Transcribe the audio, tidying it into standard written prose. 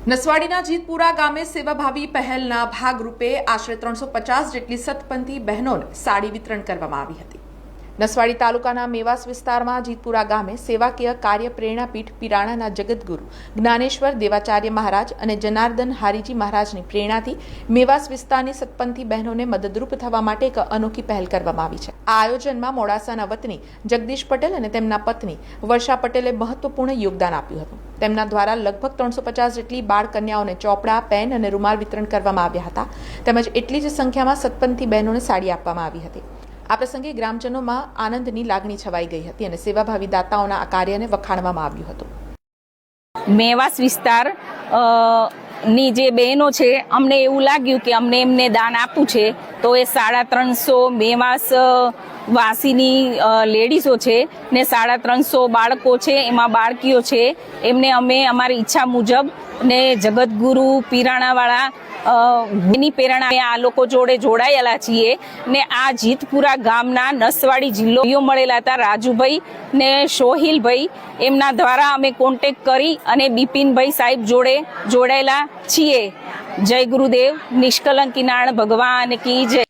નસવાડીના જીતપુરા ગામે સેવાભાવી પહેલના ભાગરૂપે આશરે 350 જેટલી સતપંથી બહેનોને સાડી વિતરણ કરવામાં આવી હતી। નસવાડી તાલુકાના મેવાસ વિસ્તારમાં જીતપુરા ગામે સેવાકીય કાર્ય પ્રેરણાપીઠ પિરાણાના જગતગુરુ જ્ઞાનેશ્વર દેવાચાર્ય મહારાજ અને જનાર્દન હારીજી મહારાજની પ્રેરણાથી મેવાસ વિસ્તારની સતપંથી બહેનોને મદદરૂપ થવા માટે એક અનોખી પહેલ કરવામાં આવી છે। આ આયોજનમાં મોડાસાના વતની જગદીશ પટેલ અને તેમના પત્ની વર્ષા પટેલે મહત્વપૂર્ણ યોગદાન આપ્યું હતું। તેમના દ્વારા લગભગ 350 જેટલી બાળ કન્યાઓને ચોપડા, પેન અને રૂમાલ વિતરણ કરવામાં આવ્યા હતા તેમજ એટલી જ સંખ્યામાં સતપંથી બહેનોને સાડી આપવામાં આવી હતી। આ પ્રસંગે ગ્રામજનોમાં આનંદની લાગણી છવાઈ ગઈ હતી અને સેવાભાવી દાતાઓના આ કાર્યને વખાણવામાં આવ્યું હતું। મેવાસ વિસ્તાર ની જે બહેનો છે, અમને એવું લાગ્યું કે અમને એમને દાન આપવું છે, તો એ 350 મેવાસ વાસીની લેડીઝો છે ને 350 બાળકો છે, એમાં બાળકીઓ છે, એમને અમે અમારી ઈચ્છા મુજબ ને જગતગુરુ પીરાણાવાળા ની પ્રેરણા આ લોકો જોડે જોડાયેલા છીએ ને આ જીતપુરા ગામના નસવાડી જિલ્લો મળેલા હતા રાજુભાઈ ને સોહિલભાઈ, એમના દ્વારા અમે કોન્ટેક્ટ કરી અને બિપિનભાઈ સાહેબ જોડે જોડાયેલા છીએ। જય ગુરુદેવ, નિષ્કલંકી નારાયણ ભગવાન કી જય।